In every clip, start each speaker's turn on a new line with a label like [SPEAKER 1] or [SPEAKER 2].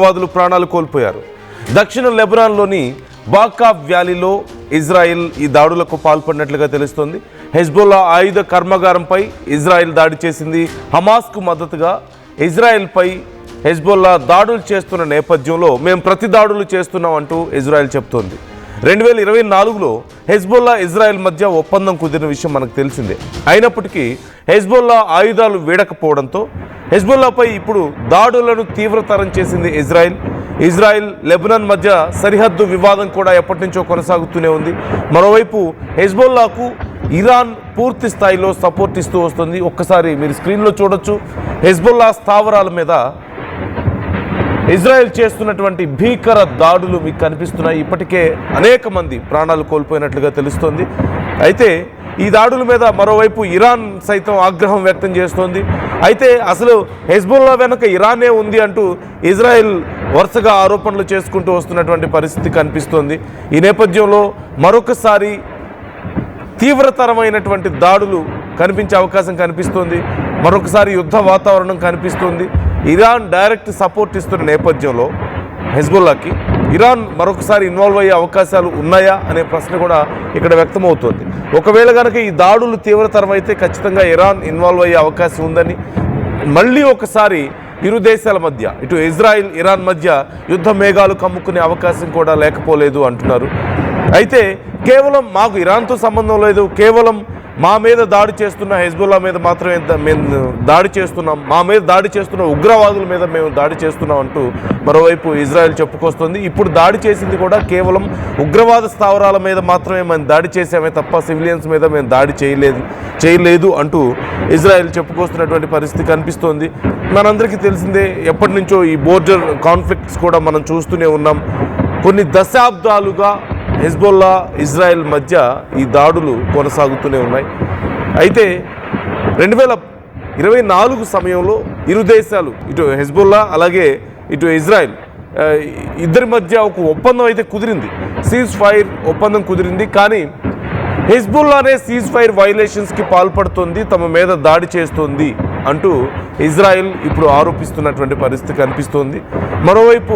[SPEAKER 1] వాదులు ప్రాణాలు కోల్పోయారు. దక్షిణ లెబనాన్లోని బాకా వ్యాలీలో ఇజ్రాయెల్ ఈ దాడులకు పాల్పడినట్లుగా తెలుస్తోంది. హెజ్బొల్లా ఆయుధ కర్మాగారంపై ఇజ్రాయెల్ దాడి చేసింది. హమాస్కు మద్దతుగా ఇజ్రాయెల్పై హెజ్బొల్లా దాడులు చేస్తున్న నేపథ్యంలో మేము ప్రతి దాడులు చేస్తున్నాం అంటూ ఇజ్రాయెల్ చెప్తోంది. 2024లో హెజ్బొల్లా ఇజ్రాయెల్ మధ్య ఒప్పందం కుదిరిన విషయం మనకు తెలిసిందే. అయినప్పటికీ హెజ్బొల్లా ఆయుధాలు వీడకపోవడంతో హెజ్బొల్లాపై ఇప్పుడు దాడులను తీవ్రతరం చేసింది ఇజ్రాయెల్ లెబనాన్ మధ్య సరిహద్దు వివాదం కూడా ఎప్పటి నుంచో కొనసాగుతూనే ఉంది. మరోవైపు హెజ్బొల్లాకు ఇరాన్ పూర్తి స్థాయిలో సపోర్ట్ ఇస్తూ వస్తుంది. ఒక్కసారి మీరు స్క్రీన్లో చూడొచ్చు, హెజ్బొల్లా స్థావరాల మీద ఇజ్రాయెల్ చేస్తున్నటువంటి భీకర దాడులు మీకు కనిపిస్తున్నాయి. ఇప్పటికే అనేక మంది ప్రాణాలు కోల్పోయినట్లుగా తెలుస్తోంది. అయితే ఈ దాడుల మీద మరోవైపు ఇరాన్ సైతం ఆగ్రహం వ్యక్తం చేస్తోంది. అయితే అసలు హెజ్బొల్లా వెనుక ఇరానే ఉంది అంటూ ఇజ్రాయెల్ వరుసగా ఆరోపణలు చేసుకుంటూ వస్తున్నటువంటి పరిస్థితి కనిపిస్తోంది. ఈ నేపథ్యంలో మరొకసారి తీవ్రతరమైనటువంటి దాడులు కనిపించే అవకాశం కనిపిస్తోంది. మరొకసారి యుద్ధ వాతావరణం కనిపిస్తోంది. ఇరాన్ డైరెక్ట్ సపోర్ట్ ఇస్తున్న నేపథ్యంలో హెజ్బొల్లాకి ఇరాన్ మరొకసారి ఇన్వాల్వ్ అయ్యే అవకాశాలు ఉన్నాయా అనే ప్రశ్న కూడా ఇక్కడ వ్యక్తమవుతోంది. ఒకవేళ కనుక ఈ దాడులు తీవ్రతరం అయితే ఖచ్చితంగా ఇరాన్ ఇన్వాల్వ్ అయ్యే అవకాశం ఉందని, మళ్ళీ ఒకసారి ఇరు దేశాల మధ్య ఇటు ఇజ్రాయిల్ ఇరాన్ మధ్య యుద్ధ మేఘాలు కమ్ముకునే అవకాశం కూడా లేకపోలేదు అంటున్నారు. అయితే కేవలం మాకు ఇరాన్తో సంబంధం లేదు, కేవలం మా మీద దాడి చేస్తున్న హెజ్బొల్లా మీద మాత్రమే మేము దాడి చేస్తున్నాం, మా మీద దాడి చేస్తున్న ఉగ్రవాదుల మీద మేము దాడి చేస్తున్నాం అంటూ మరోవైపు ఇజ్రాయెల్ చెప్పుకొస్తుంది. ఇప్పుడు దాడి చేసింది కూడా కేవలం ఉగ్రవాద స్థావరాల మీద మాత్రమే మేము దాడి చేసామే తప్ప సివిలియన్స్ మీద మేము దాడి చేయలేదు అంటూ ఇజ్రాయెల్ చెప్పుకొస్తున్నటువంటి పరిస్థితి కనిపిస్తోంది. మనందరికీ తెలిసిందే, ఎప్పటి నుంచో ఈ బోర్డర్ కాన్ఫ్లిక్ట్స్ కూడా మనం చూస్తూనే ఉన్నాం. కొన్ని దశాబ్దాలుగా హెజ్బొల్లా ఇజ్రాయెల్ మధ్య ఈ దాడులు కొనసాగుతూనే ఉన్నాయి. అయితే 2024 సమయంలో ఇరు దేశాలు ఇటు హెజ్బొల్లా అలాగే ఇటు ఇజ్రాయెల్ ఇద్దరి మధ్య ఒక ఒప్పందం అయితే కుదిరింది, సీజ్ ఫైర్ ఒప్పందం కుదిరింది. కానీ హెజ్బొల్లానే సీజ్ ఫైర్ వైలేషన్స్కి పాల్పడుతుంది, తమ మీద దాడి చేస్తుంది అంటూ ఇజ్రాయెల్ ఇప్పుడు ఆరోపిస్తున్నటువంటి పరిస్థితి కనిపిస్తోంది. మరోవైపు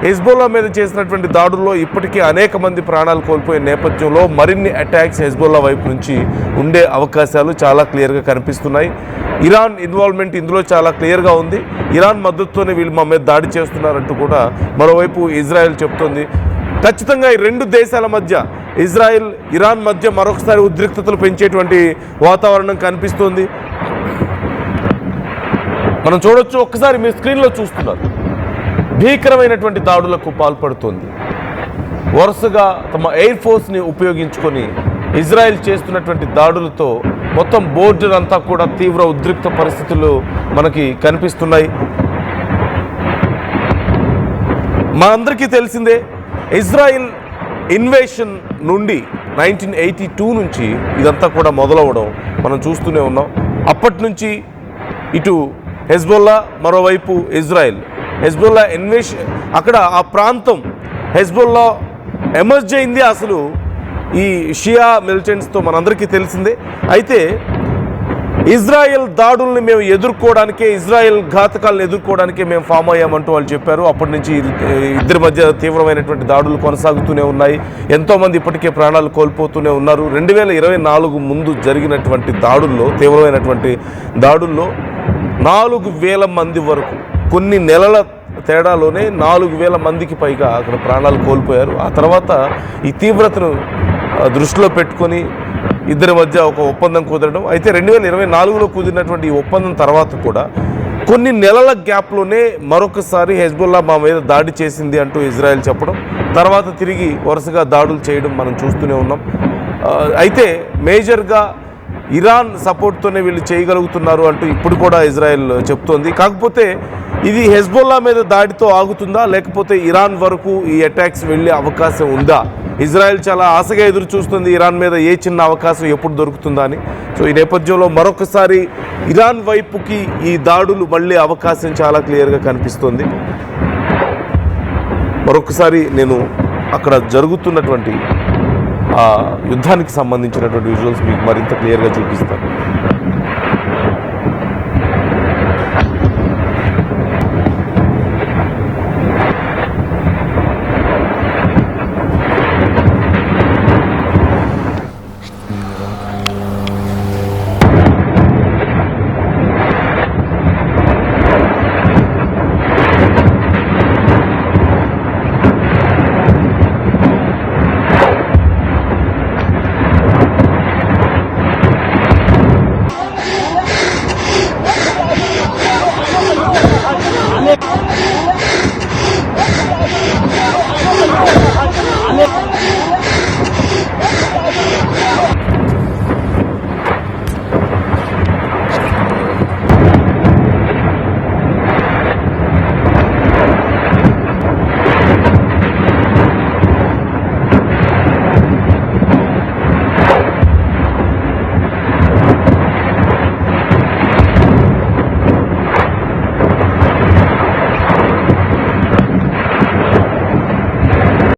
[SPEAKER 1] హెజ్బొల్లా మీద చేసినటువంటి దాడుల్లో ఇప్పటికీ అనేక మంది ప్రాణాలు కోల్పోయే నేపథ్యంలో మరిన్ని అటాక్స్ హెజ్బొల్లా వైపు నుంచి ఉండే అవకాశాలు చాలా క్లియర్గా కనిపిస్తున్నాయి. ఇరాన్ ఇన్వాల్వ్మెంట్ ఇందులో చాలా క్లియర్గా ఉంది. ఇరాన్ మద్దతుతోనే వీళ్ళు మా మీద దాడి చేస్తున్నారంటూ కూడా మరోవైపు ఇజ్రాయెల్ చెప్తోంది. ఖచ్చితంగా ఈ రెండు దేశాల మధ్య ఇజ్రాయెల్ ఇరాన్ మధ్య మరొకసారి ఉద్రిక్తతలు పెంచేటువంటి వాతావరణం కనిపిస్తోంది. మనం చూడొచ్చు, ఒక్కసారి మీ స్క్రీన్లో చూస్తున్నారు, భీకరమైనటువంటి దాడులకు పాల్పడుతోంది. వరుసగా తమ ఎయిర్ ఫోర్స్ని ఉపయోగించుకొని ఇజ్రాయెల్ చేస్తున్నటువంటి దాడులతో మొత్తం బోర్డర్ అంతా కూడా తీవ్ర ఉద్రిక్త పరిస్థితులు మనకి కనిపిస్తున్నాయి. మనందరికీ తెలిసిందే, ఇజ్రాయెల్ ఇన్వేషన్ నుండి 1982 నుంచి ఇదంతా కూడా మొదలవడం మనం చూస్తూనే ఉన్నాం. అప్పటి నుంచి ఇటు హెజ్బొల్లా, మరోవైపు ఇజ్రాయెల్, హెజ్బొల్లా ఇన్వేషన్ అక్కడ ఆ ప్రాంతం హెజ్బొల్లా ఎమర్జ్ అయింది అసలు ఈ షియా మిలిటెంట్స్తో మనందరికీ తెలిసిందే. అయితే ఇజ్రాయెల్ దాడుల్ని మేము ఎదుర్కోవడానికే, ఇజ్రాయెల్ ఘాతకాలను ఎదుర్కోవడానికే మేము ఫామ్ అయ్యామంటూ వాళ్ళు చెప్పారు. అప్పటి నుంచి ఇద్దరి మధ్య తీవ్రమైనటువంటి దాడులు కొనసాగుతూనే ఉన్నాయి. ఎంతోమంది ఇప్పటికే ప్రాణాలు కోల్పోతూనే ఉన్నారు. 2024 ముందు జరిగినటువంటి దాడుల్లో, తీవ్రమైనటువంటి దాడుల్లో 4000 మంది వరకు, కొన్ని నెలల తేడాలోనే 4000 మందికి పైగా అక్కడ ప్రాణాలు కోల్పోయారు. ఆ తర్వాత ఈ తీవ్రతను దృష్టిలో పెట్టుకొని ఇద్దరి మధ్య ఒక ఒప్పందం కుదరడం. అయితే 2024లో కుదిరినటువంటి ఈ ఒప్పందం తర్వాత కూడా కొన్ని నెలల గ్యాప్లోనే మరొకసారి హెజ్బొల్లా మా మీద దాడి చేసింది అంటూ ఇజ్రాయెల్ చెప్పడం, తర్వాత తిరిగి వరుసగా దాడులు చేయడం మనం చూస్తూనే ఉన్నాం. అయితే మేజర్గా ఇరాన్ సపోర్ట్తోనే వీళ్ళు చేయగలుగుతున్నారు అంటూ ఇప్పుడు కూడా ఇజ్రాయెల్ చెప్తోంది. కాకపోతే ఇది హెజ్బొల్లా మీద దాడితో ఆగుతుందా, లేకపోతే ఇరాన్ వరకు ఈ అటాక్స్ వెళ్ళే అవకాశం ఉందా? ఇజ్రాయెల్ చాలా ఆశగా ఎదురు చూస్తుంది ఇరాన్ మీద ఏ చిన్న అవకాశం ఎప్పుడు దొరుకుతుందా అని. సో ఈ నేపథ్యంలో మరొకసారి ఇరాన్ వైపుకి ఈ దాడులు మళ్ళీ అవకాశం చాలా క్లియర్గా కనిపిస్తుంది. మరొకసారి నేను అక్కడ జరుగుతున్నటువంటి యుద్ధానికి సంబంధించినటువంటి విజువల్స్ మీకు మరింత క్లియర్గా చూపిస్తాను.